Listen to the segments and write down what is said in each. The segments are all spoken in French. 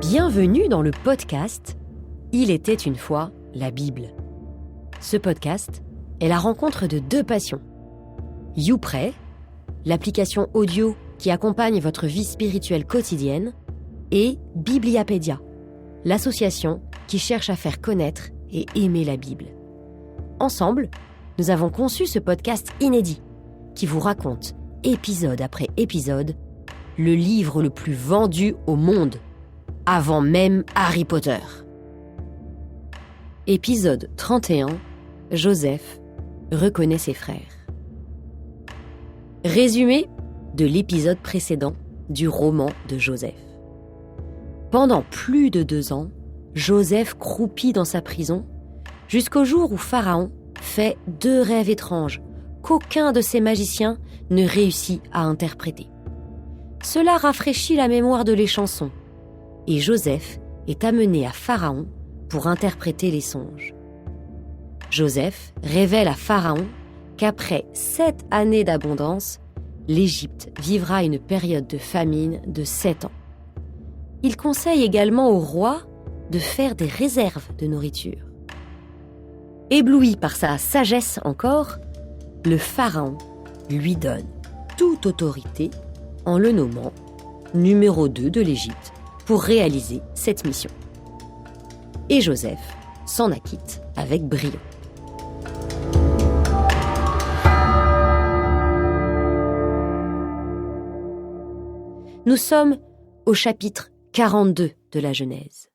Bienvenue dans le podcast « Il était une fois la Bible ». Ce podcast est la rencontre de deux passions. YouPray, l'application audio qui accompagne votre vie spirituelle quotidienne, et Bibliapédia, l'association qui cherche à faire connaître et aimer la Bible. Ensemble, nous avons conçu ce podcast inédit qui vous raconte, épisode après épisode, le livre le plus vendu au monde, avant même Harry Potter. Épisode 31, Joseph reconnaît ses frères. Résumé de l'épisode précédent du roman de Joseph. Pendant plus de 2 ans, Joseph croupit dans sa prison jusqu'au jour où Pharaon fait 2 rêves étranges qu'aucun de ses magiciens ne réussit à interpréter. Cela rafraîchit la mémoire de l'échanson et Joseph est amené à Pharaon pour interpréter les songes. Joseph révèle à Pharaon qu'après 7 années d'abondance, l'Égypte vivra une période de famine de 7 ans. Il conseille également au roi de faire des réserves de nourriture. Ébloui par sa sagesse encore, le pharaon lui donne toute autorité en le nommant numéro 2 de l'Égypte pour réaliser cette mission. Et Joseph s'en acquitte avec brio. Nous sommes au chapitre 42 de la Genèse.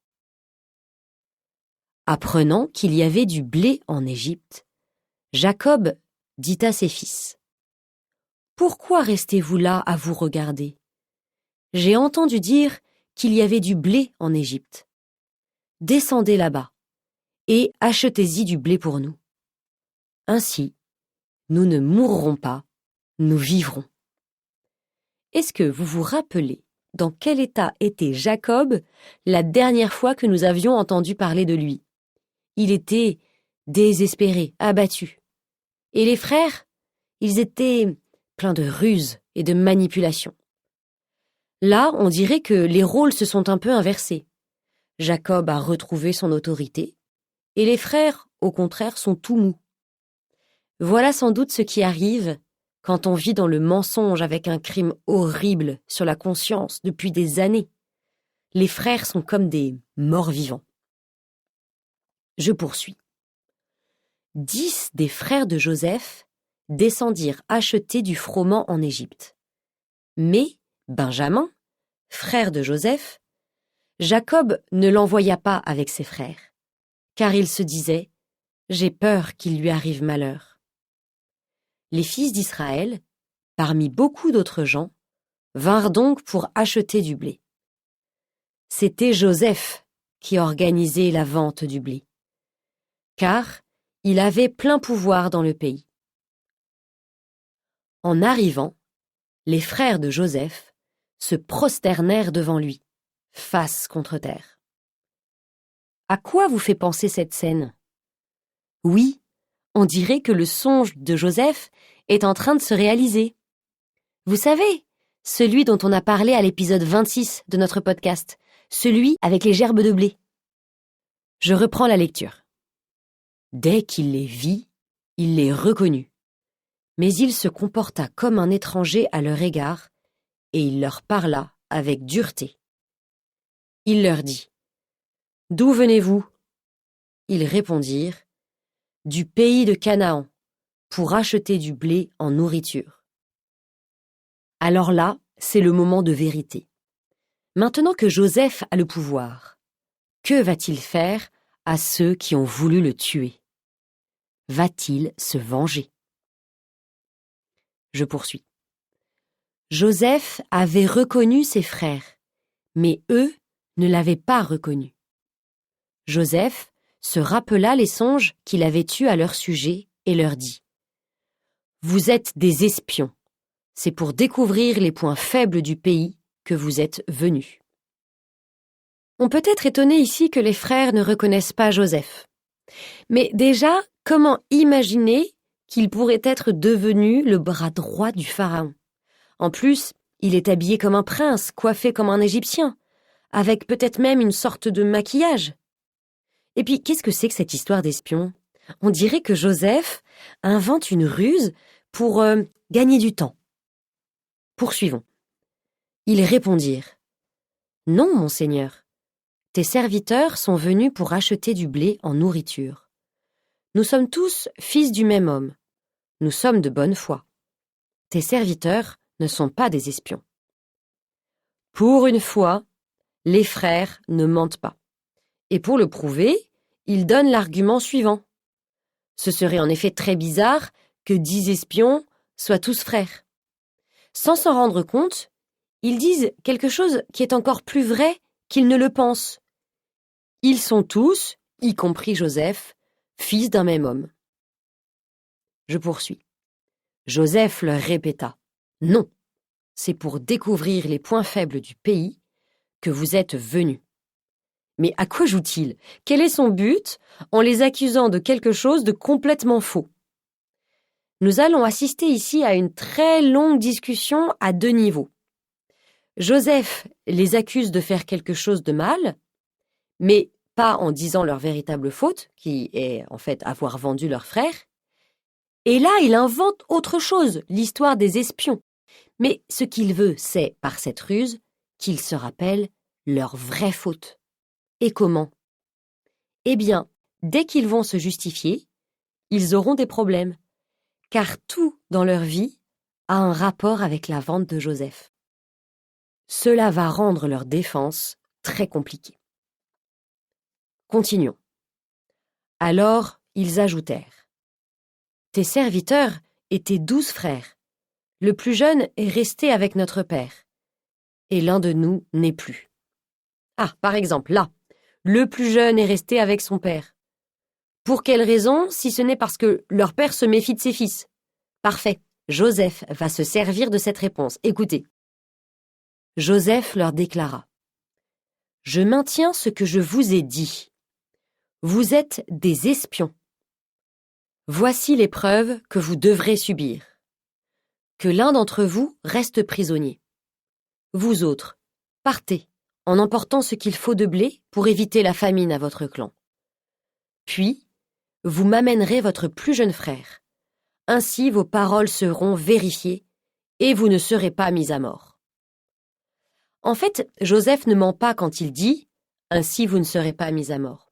Apprenant qu'il y avait du blé en Égypte, Jacob dit à ses fils : « Pourquoi restez-vous là à vous regarder ? J'ai entendu dire qu'il y avait du blé en Égypte. Descendez là-bas et achetez-y du blé pour nous. Ainsi, nous ne mourrons pas, nous vivrons. » Est-ce que vous vous rappelez dans quel état était Jacob la dernière fois que nous avions entendu parler de lui ? Il était désespéré, abattu. Et les frères, ils étaient pleins de ruses et de manipulations. Là, on dirait que les rôles se sont un peu inversés. Jacob a retrouvé son autorité, et les frères, au contraire, sont tout mous. Voilà sans doute ce qui arrive quand on vit dans le mensonge avec un crime horrible sur la conscience depuis des années. Les frères sont comme des morts-vivants. Je poursuis. 10 des frères de Joseph descendirent acheter du froment en Égypte. Mais Benjamin, frère de Joseph, Jacob ne l'envoya pas avec ses frères, car il se disait : « J'ai peur qu'il lui arrive malheur. » Les fils d'Israël, parmi beaucoup d'autres gens, vinrent donc pour acheter du blé. C'était Joseph qui organisait la vente du blé, car il avait plein pouvoir dans le pays. En arrivant, les frères de Joseph se prosternèrent devant lui, face contre terre. À quoi vous fait penser cette scène ? Oui, on dirait que le songe de Joseph est en train de se réaliser. Vous savez, celui dont on a parlé à l'épisode 26 de notre podcast, celui avec les gerbes de blé. Je reprends la lecture. Dès qu'il les vit, il les reconnut. Mais il se comporta comme un étranger à leur égard, et il leur parla avec dureté. Il leur dit : « D'où venez-vous ? » Ils répondirent : « Du pays de Canaan, pour acheter du blé en nourriture. » Alors là, c'est le moment de vérité. Maintenant que Joseph a le pouvoir, que va-t-il faire à ceux qui ont voulu le tuer ? Va-t-il se venger ? Je poursuis. Joseph avait reconnu ses frères, mais eux ne l'avaient pas reconnu. Joseph se rappela les songes qu'il avait eus à leur sujet et leur dit : « Vous êtes des espions. C'est pour découvrir les points faibles du pays que vous êtes venus. » On peut être étonné ici que les frères ne reconnaissent pas Joseph. Mais déjà, comment imaginer qu'il pourrait être devenu le bras droit du pharaon ? En plus, il est habillé comme un prince, coiffé comme un Égyptien. avec peut-être même une sorte de maquillage. Et puis, qu'est-ce que c'est que cette histoire d'espion? On dirait que Joseph invente une ruse pour gagner du temps. Poursuivons. Ils répondirent: Non, mon seigneur, tes serviteurs sont venus pour acheter du blé en nourriture. Nous sommes tous fils du même homme. Nous sommes de bonne foi. Tes serviteurs ne sont pas des espions. Pour une fois, les frères ne mentent pas. Et pour le prouver, ils donnent l'argument suivant. Ce serait en effet très bizarre que 10 espions soient tous frères. Sans s'en rendre compte, ils disent quelque chose qui est encore plus vrai qu'ils ne le pensent. Ils sont tous, y compris Joseph, fils d'un même homme. Je poursuis. Joseph leur répéta: Non, c'est pour découvrir les points faibles du pays que vous êtes venus. Mais à quoi joue-t-il? Quel est son but en les accusant de quelque chose de complètement faux? Nous allons assister ici à une très longue discussion à 2 niveaux. Joseph les accuse de faire quelque chose de mal, mais pas en disant leur véritable faute, qui est en fait avoir vendu leur frère. Et là, il invente autre chose, l'histoire des espions. Mais ce qu'il veut, c'est, par cette ruse, qu'ils se rappellent leur vraie faute. Et comment? Eh bien, dès qu'ils vont se justifier, ils auront des problèmes, car tout dans leur vie a un rapport avec la vente de Joseph. Cela va rendre leur défense très compliquée. Continuons. Alors, ils ajoutèrent: Tes serviteurs étaient 12 frères. Le plus jeune est resté avec notre père, et l'un de nous n'est plus. Ah, par exemple, là, le plus jeune est resté avec son père. Pour quelle raison, si ce n'est parce que leur père se méfie de ses fils? Parfait, Joseph va se servir de cette réponse. Écoutez. Joseph leur déclara: Je maintiens ce que je vous ai dit. Vous êtes des espions. Voici les preuves que vous devrez subir. Que l'un d'entre vous reste prisonnier. Vous autres, partez, en emportant ce qu'il faut de blé pour éviter la famine à votre clan. Puis, vous m'amènerez votre plus jeune frère. Ainsi vos paroles seront vérifiées et vous ne serez pas mis à mort. En fait, Joseph ne ment pas quand il dit « Ainsi vous ne serez pas mis à mort ».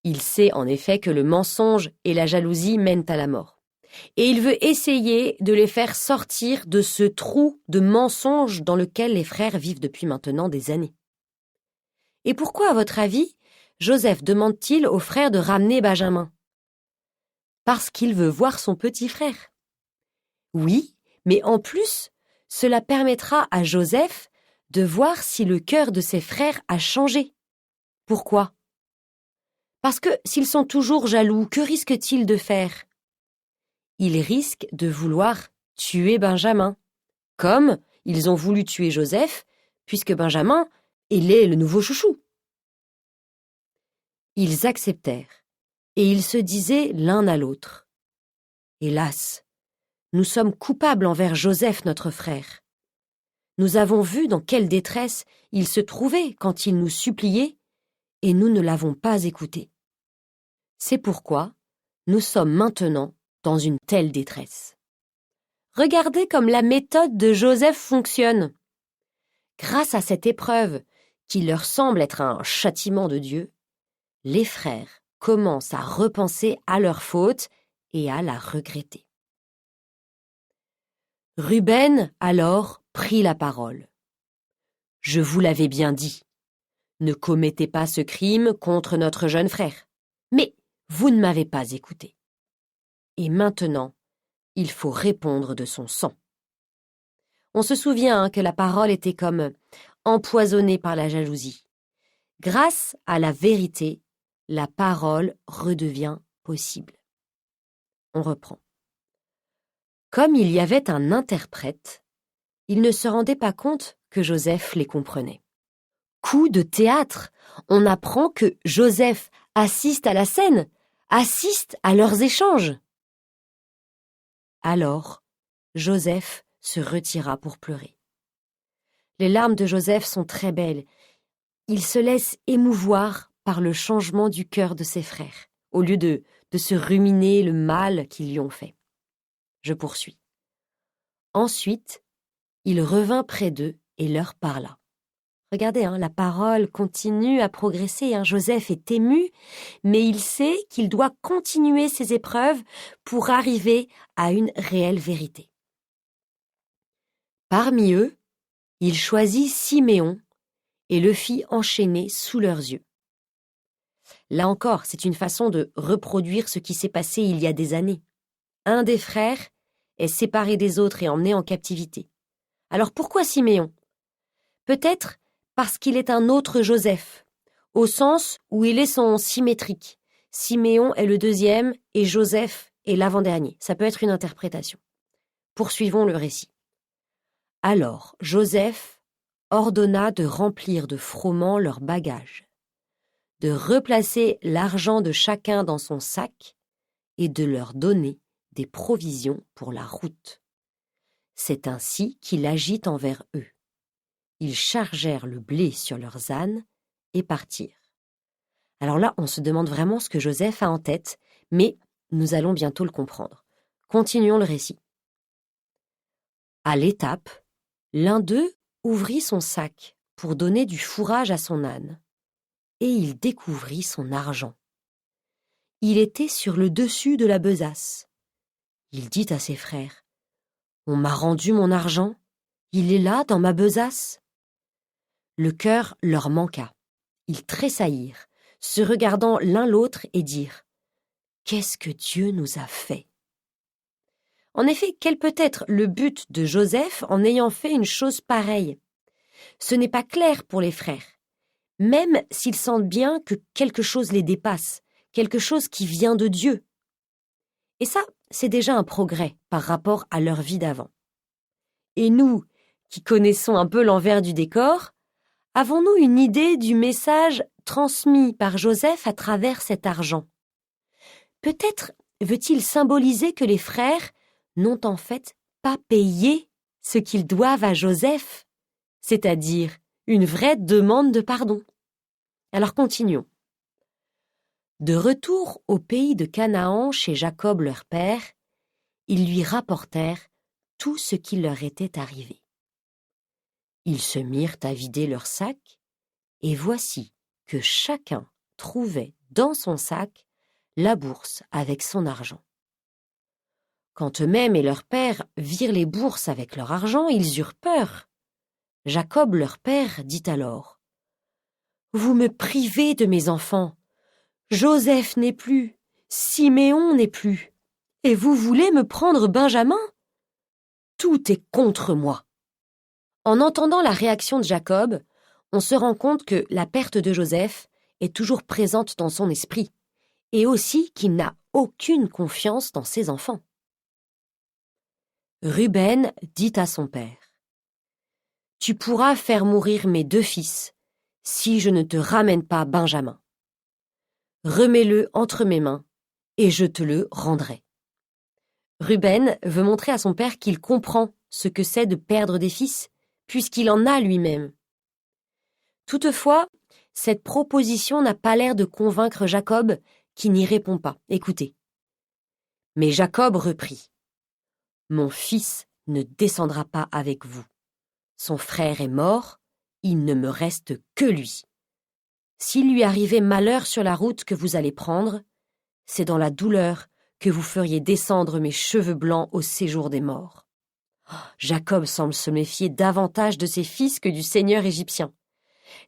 Il sait en effet que le mensonge et la jalousie mènent à la mort. Et il veut essayer de les faire sortir de ce trou de mensonges dans lequel les frères vivent depuis maintenant des années. Et pourquoi, à votre avis, Joseph demande-t-il aux frères de ramener Benjamin? Parce qu'il veut voir son petit frère. Oui, mais en plus, cela permettra à Joseph de voir si le cœur de ses frères a changé. Pourquoi? Parce que s'ils sont toujours jaloux, que risquent-ils de faire? Ils risquent de vouloir tuer Benjamin, comme ils ont voulu tuer Joseph, puisque Benjamin, il est le nouveau chouchou. Ils acceptèrent, et ils se disaient l'un à l'autre: Hélas, nous sommes coupables envers Joseph notre frère. Nous avons vu dans quelle détresse il se trouvait quand il nous suppliait, et nous ne l'avons pas écouté. C'est pourquoi nous sommes maintenant dans une telle détresse. Regardez comme la méthode de Joseph fonctionne. Grâce à cette épreuve, qui leur semble être un châtiment de Dieu, les frères commencent à repenser à leur faute et à la regretter. Ruben, alors, prit la parole. « Je vous l'avais bien dit, ne commettez pas ce crime contre notre jeune frère. Mais vous ne m'avez pas écouté. Et maintenant, il faut répondre de son sang. » On se souvient que la parole était comme empoisonnée par la jalousie. Grâce à la vérité, la parole redevient possible. On reprend. Comme il y avait un interprète, ils ne se rendaient pas compte que Joseph les comprenait. Coup de théâtre, on apprend que Joseph assiste à la scène, assiste à leurs échanges. Alors, Joseph se retira pour pleurer. Les larmes de Joseph sont très belles. il se laisse émouvoir par le changement du cœur de ses frères, au lieu de se ruminer le mal qu'ils lui ont fait. Je poursuis. Ensuite, il revint près d'eux et leur parla. Regardez, la parole continue à progresser. Joseph est ému, mais il sait qu'il doit continuer ses épreuves pour arriver à une réelle vérité. Parmi eux, il choisit Siméon et le fit enchaîner sous leurs yeux. Là encore, c'est une façon de reproduire ce qui s'est passé il y a des années. Un des frères est séparé des autres et emmené en captivité. Alors pourquoi Siméon ? Peut-être parce qu'il est un autre Joseph, au sens où il est son symétrique. Siméon est le deuxième et Joseph est l'avant-dernier. Ça peut être une interprétation. Poursuivons le récit. Alors Joseph ordonna de remplir de froment leurs bagages, de replacer l'argent de chacun dans son sac et de leur donner des provisions pour la route. C'est ainsi qu'il agit envers eux. Ils chargèrent le blé sur leurs ânes et partirent. Alors là, on se demande vraiment ce que Joseph a en tête, mais nous allons bientôt le comprendre. Continuons le récit. À l'étape, l'un d'eux ouvrit son sac pour donner du fourrage à son âne, et il découvrit son argent. Il était sur le dessus de la besace. Il dit à ses frères, « On m'a rendu mon argent, il est là dans ma besace. » Le cœur leur manqua. Ils tressaillirent, se regardant l'un l'autre et dirent « Qu'est-ce que Dieu nous a fait ?» En effet, quel peut être le but de Joseph en ayant fait une chose pareille ? Ce n'est pas clair pour les frères, même s'ils sentent bien que quelque chose les dépasse, quelque chose qui vient de Dieu. Et ça, c'est déjà un progrès par rapport à leur vie d'avant. Et nous, qui connaissons un peu l'envers du décor, avons-nous une idée du message transmis par Joseph à travers cet argent ? Peut-être veut-il symboliser que les frères n'ont en fait pas payé ce qu'ils doivent à Joseph, c'est-à-dire une vraie demande de pardon. Alors continuons. De retour au pays de Canaan chez Jacob leur père, ils lui rapportèrent tout ce qui leur était arrivé. Ils se mirent à vider leurs sacs, et voici que chacun trouvait dans son sac la bourse avec son argent. Quand eux-mêmes et leur père virent les bourses avec leur argent, ils eurent peur. Jacob leur père dit alors « Vous me privez de mes enfants. Joseph n'est plus, Siméon n'est plus, et vous voulez me prendre Benjamin ? Tout est contre moi. » En entendant la réaction de Jacob, on se rend compte que la perte de Joseph est toujours présente dans son esprit, et aussi qu'il n'a aucune confiance dans ses enfants. Ruben dit à son père « Tu pourras faire mourir mes 2 fils, si je ne te ramène pas Benjamin. Remets-le entre mes mains, et je te le rendrai. » Ruben veut montrer à son père qu'il comprend ce que c'est de perdre des fils, puisqu'il en a lui-même. Toutefois, cette proposition n'a pas l'air de convaincre Jacob, qui n'y répond pas. Écoutez. Mais Jacob reprit. « Mon fils ne descendra pas avec vous. Son frère est mort, il ne me reste que lui. S'il lui arrivait malheur sur la route que vous allez prendre, c'est dans la douleur que vous feriez descendre mes cheveux blancs au séjour des morts. » Jacob semble se méfier davantage de ses fils que du seigneur égyptien.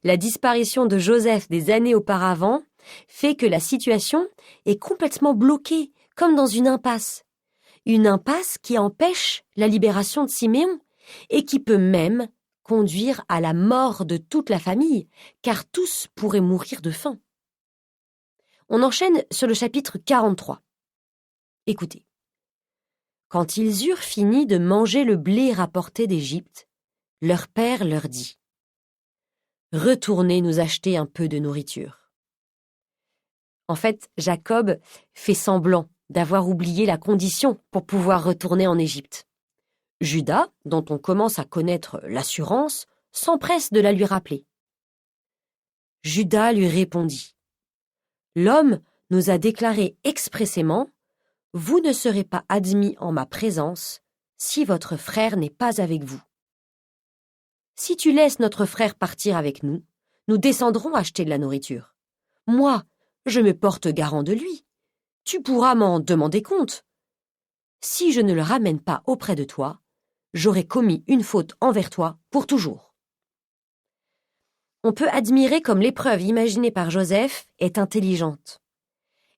La disparition de Joseph des années auparavant fait que la situation est complètement bloquée, comme dans une impasse. Une impasse qui empêche la libération de Siméon et qui peut même conduire à la mort de toute la famille, car tous pourraient mourir de faim. On enchaîne sur le chapitre 43. Écoutez. Quand ils eurent fini de manger le blé rapporté d'Égypte, leur père leur dit « Retournez nous acheter un peu de nourriture. » En fait, Jacob fait semblant d'avoir oublié la condition pour pouvoir retourner en Égypte. Judas, dont on commence à connaître l'assurance, s'empresse de la lui rappeler. Juda lui répondit, « L'homme nous a déclaré expressément, « Vous ne serez pas admis en ma présence si votre frère n'est pas avec vous. Si tu laisses notre frère partir avec nous, nous descendrons acheter de la nourriture. Moi, je me porte garant de lui. Tu pourras m'en demander compte. Si je ne le ramène pas auprès de toi, j'aurai commis une faute envers toi pour toujours. » On peut admirer comme l'épreuve imaginée par Joseph est intelligente.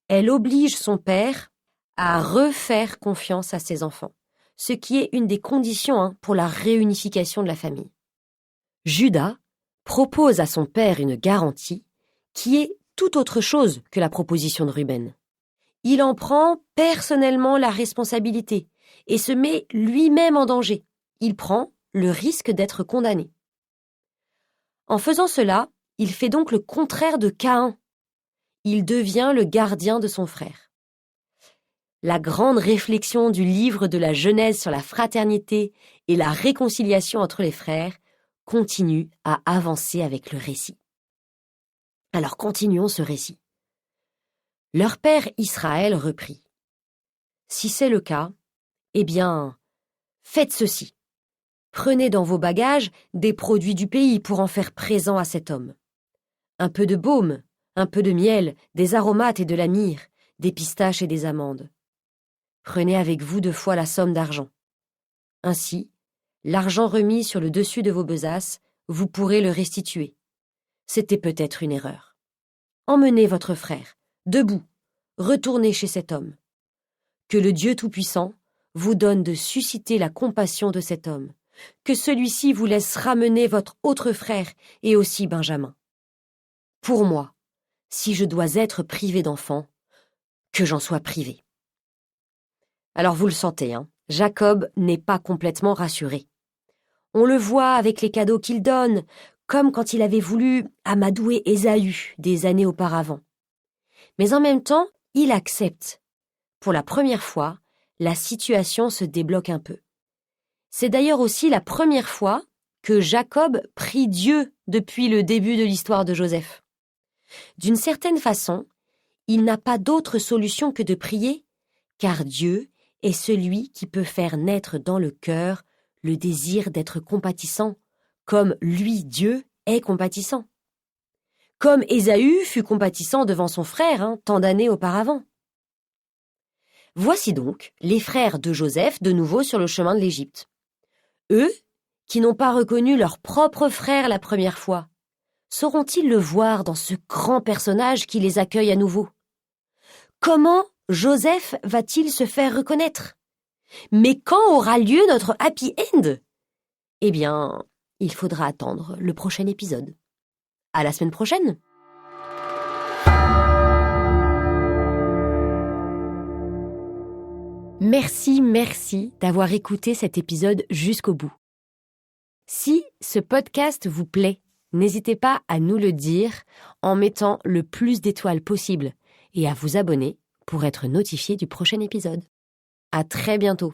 Elle oblige son père à refaire confiance à ses enfants, ce qui est une des conditions pour la réunification de la famille. Juda propose à son père une garantie qui est tout autre chose que la proposition de Ruben. Il en prend personnellement la responsabilité et se met lui-même en danger. Il prend le risque d'être condamné. En faisant cela, il fait donc le contraire de Caïn. Il devient le gardien de son frère. La grande réflexion du livre de la Genèse sur la fraternité et la réconciliation entre les frères continue à avancer avec le récit. Alors continuons ce récit. Leur père Israël reprit. « Si c'est le cas, eh bien, faites ceci. Prenez dans vos bagages des produits du pays pour en faire présent à cet homme. Un peu de baume, un peu de miel, des aromates et de la myrrhe, des pistaches et des amandes. Prenez avec vous 2 fois la somme d'argent. Ainsi, l'argent remis sur le dessus de vos besaces, vous pourrez le restituer. C'était peut-être une erreur. Emmenez votre frère, debout, retournez chez cet homme. Que le Dieu Tout-Puissant vous donne de susciter la compassion de cet homme, que celui-ci vous laisse ramener votre autre frère et aussi Benjamin. Pour moi, si je dois être privé d'enfants, que j'en sois privé. » Alors vous le sentez, Jacob n'est pas complètement rassuré. On le voit avec les cadeaux qu'il donne, comme quand il avait voulu amadouer Ésaü des années auparavant. Mais en même temps, il accepte. Pour la première fois, la situation se débloque un peu. C'est d'ailleurs aussi la première fois que Jacob prie Dieu depuis le début de l'histoire de Joseph. D'une certaine façon, il n'a pas d'autre solution que de prier, car Dieu est celui qui peut faire naître dans le cœur le désir d'être compatissant, comme lui, Dieu, est compatissant. Comme Ésaü fut compatissant devant son frère, tant d'années auparavant. Voici donc les frères de Joseph de nouveau sur le chemin de l'Égypte. Eux, qui n'ont pas reconnu leur propre frère la première fois, sauront-ils le voir dans ce grand personnage qui les accueille à nouveau? Comment Joseph va-t-il se faire reconnaître? Mais quand aura lieu notre happy end? Eh bien, il faudra attendre le prochain épisode. À la semaine prochaine! Merci d'avoir écouté cet épisode jusqu'au bout. Si ce podcast vous plaît, n'hésitez pas à nous le dire en mettant le plus d'étoiles possible et à vous abonner pour être notifié du prochain épisode. À très bientôt!